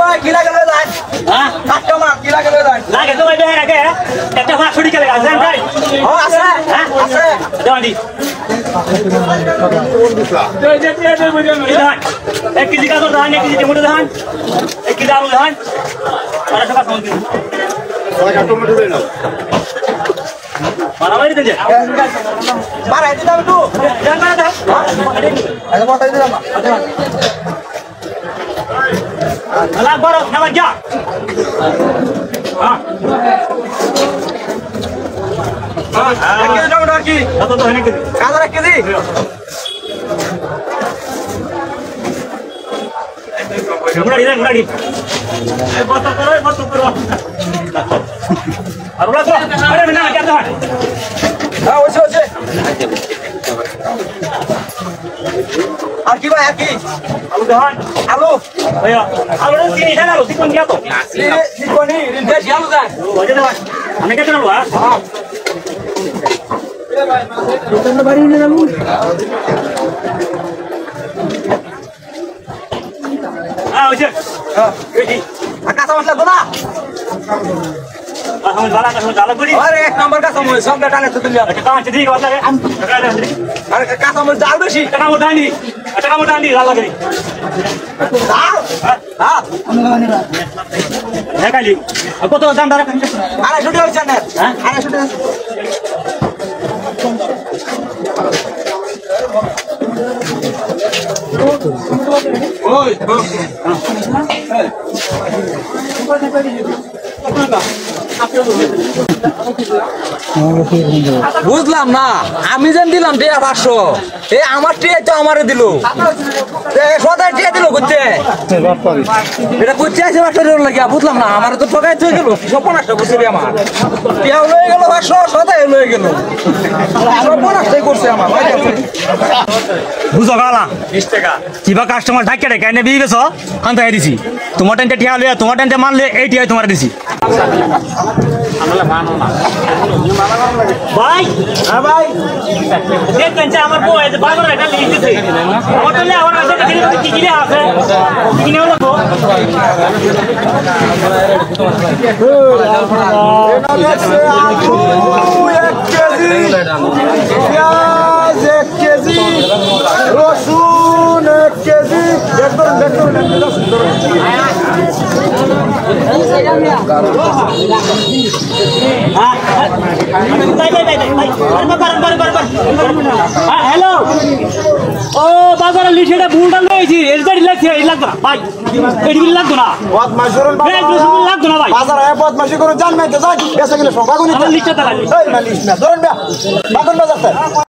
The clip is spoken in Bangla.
ভাই কি লাগে লয়ে যান হ্যাঁ কাস্টমার কি লাগে লয়ে যান লাগে তো ভাই দেখে রাখে একটা 500 টাকা লাগে আছেন ভাই ও আছে হ্যাঁ আছে দাঁড়ি एक केजी का तो धान 1 केजी टमाटर धान 1 केजी आलू धान 1200 का समझ का टमाटर ले लो बराबर दे बार है दाम तू जान ना था ऐसा बोल दे ना अल्लाह बरो नमक जा हां हां 1 केजी टमाटर की तो है केजी काला 1 केजी मुराडी ए बात करो और बोला तो अरे ना क्या तो हां ओसे আর কি ভাই আর কি আলু দহন আলু ভাইয়া আলু কি এটা আলু কি কোন দিয়া তো কি কোনি রিনতে আলু দা ওজে দাও আমি কেটে নেব হ্যাঁ এ ভাই তোমরা বাড়ি নিয়ে যাবো ওইছে হ্যাঁ এই কাঁচা মশলা তো না हम वाला का डालो पूरी अरे एक नंबर का समोसा सब डाले तो तुम अच्छा कहां से ठीक बात है अरे का समोसा डाल दो शी टका मोटानी डाल लगे हां हम लगाने रहा है काली अब तो दाम डाला अरे छोटे हो चैनल हां अरे छोटे ओए বুঝলাম না আমি যেন দিলাম 500 এই আমার ট্রে তো আমারে দিল সদাই ট্রে দিল করতে এটা করতে আছে 500 লাগিয়া বুঝলাম না আমারে তো ঠকাই হয়ে গেল সর্বনাশটা করছে আমার টিয়াও লয়ে গেল 500 সদাই লয়ে গেল সর্বনাশটাই করছে আমার বুঝো গালা 20 টাকা কিবা কাস্টমার ঢাকে রে কেনে বিয়ে গেছো কান তাই দিছি তোমার টেনটা ঠিয়া লইয়া তোমার টেনটা মানলে এই টিয়াই তোমার দিছি ভাই হ্যাঁ ভাই দেখেন যে আমার বউ এই বাজারে এটা লিখেছে হোটেলে আমার কাছে কি কি আছে কি নিয়ে হলো তো পেঁয়াজ 1 কেজি রসুন 1 কেজি দেখুন हेलो ओ बाजार लिखेटा भूलटा लईছি এরটাই লাগছে এই লাগতো না ভাই এডি লাগতো না বদমাশি করুন লাগতো না ভাই বাজার এ বদমাশি করুন জান নাই তো যাই বেশি গেলে সবাগুনি লিখতে লাগি এই না লিখ না ধরুন বাগুন বাজারতে